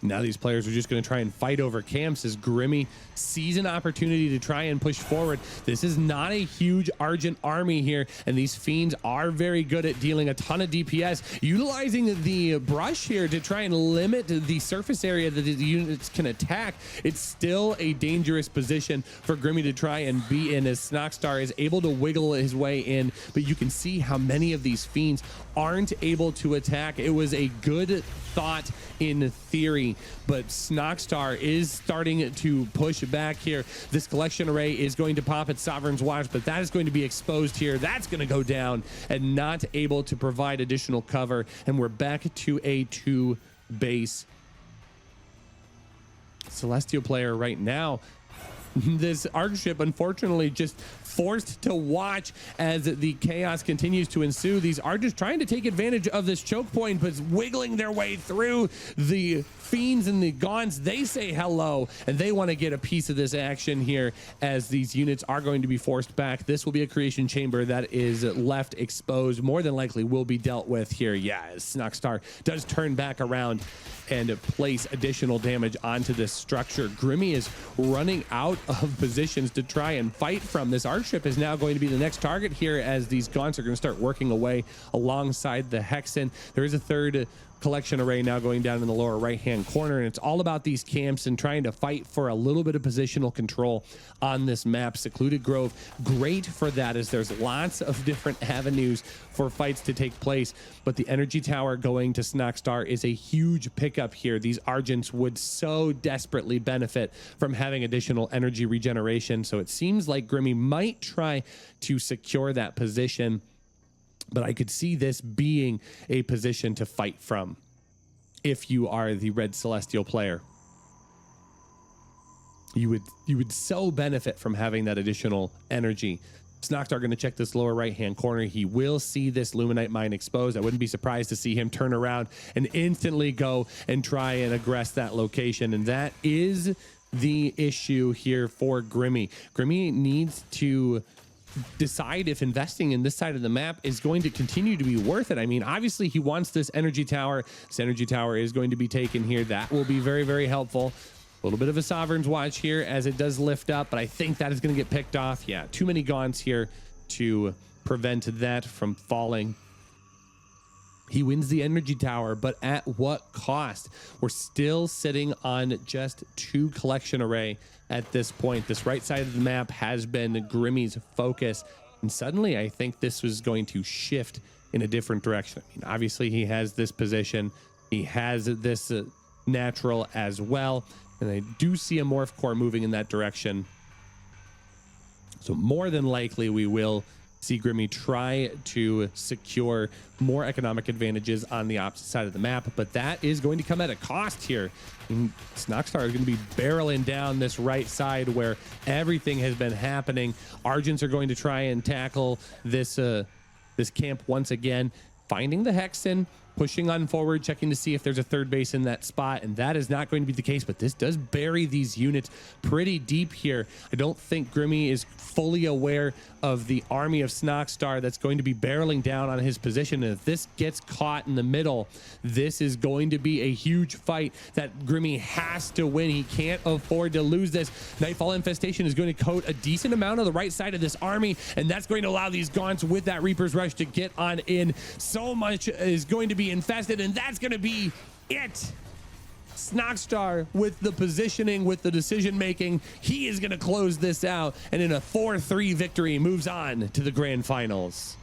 S1: Now these players are just going to try and fight over camps as Grimmy sees an opportunity to try and push forward. This is not a huge Argent army here, and these fiends are very good at dealing a ton of DPS, utilizing the brush here to try and limit the surface area that the units can attack. It's still a dangerous position for Grimmy to try and be in, as Snoxtar is able to wiggle his way in, but you can see how many of these fiends aren't able to attack. It was a good thought in theory energy, but Snoxtar is starting to push back here. This collection array is going to pop at Sovereign's Watch, but that is going to be exposed here. That's going to go down and not able to provide additional cover. And we're back to a 2 base Celestial player right now. This Archship, unfortunately, just forced to watch as the chaos continues to ensue. These are just trying to take advantage of this choke point, but wiggling their way through. The Fiends and the Gaunts, they say hello, and they want to get a piece of this action here as these units are going to be forced back. This will be a creation chamber that is left exposed, more than likely will be dealt with here. Yeah, as Snoxtar does turn back around and place additional damage onto this structure. Grimmy is running out of positions to try and fight from. This Archship is now going to be the next target here as these Gaunts are going to start working away alongside the Hexen. There is a third collection array now going down in the lower right hand corner, and it's all about these camps and trying to fight for a little bit of positional control on this map. Secluded Grove, great for that, as there's lots of different avenues for fights to take place, but the energy tower going to Snoxtar is a huge pickup here. These Argents would so desperately benefit from having additional energy regeneration, so it seems like Grimmy might try to secure that position, but I could see this being a position to fight from if you are the red Celestial player. You would so benefit from having that additional energy. Snoxtar going to check this lower right-hand corner. He will see this Luminite mine exposed. I wouldn't be surprised to see him turn around and instantly go and try and aggress that location. And that is the issue here for Grimmy. Grimmy needs to decide if investing in this side of the map is going to continue to be worth it. I mean, obviously he wants this energy tower. This energy tower is going to be taken here. That will be very, very helpful. A little bit of a Sovereign's Watch here as it does lift up, but I think that is going to get picked off. Yeah, too many Gaunts here to prevent that from falling. He wins the energy tower, but at what cost? We're still sitting on just 2 collection array at this point. This right side of the map has been Grimmy's focus, and suddenly I think this was going to shift in a different direction. I mean, obviously he has this position, he has this natural as well, and I do see a Morph Core moving in that direction. So more than likely we will see Grimmy try to secure more economic advantages on the opposite side of the map, but that is going to come at a cost here. And Snoxtar is going to be barreling down this right side where everything has been happening. Argents are going to try and tackle this this camp once again, finding the Hexen, pushing on forward, checking to see if there's a third base in that spot, and that is not going to be the case, but this does bury these units pretty deep here. I don't think Grimmy is fully aware of the army of Snoxtar that's going to be barreling down on his position, and if this gets caught in the middle, this is going to be a huge fight that Grimmy has to win. He can't afford to lose this. Nightfall Infestation is going to coat a decent amount of the right side of this army, and that's going to allow these Gaunts with that Reaper's Rush to get on in. So much is going to be infested, and that's going to be it. Snoxtar with the positioning, with the decision making, he is going to close this out, and in a 4-3 victory moves on to the grand finals.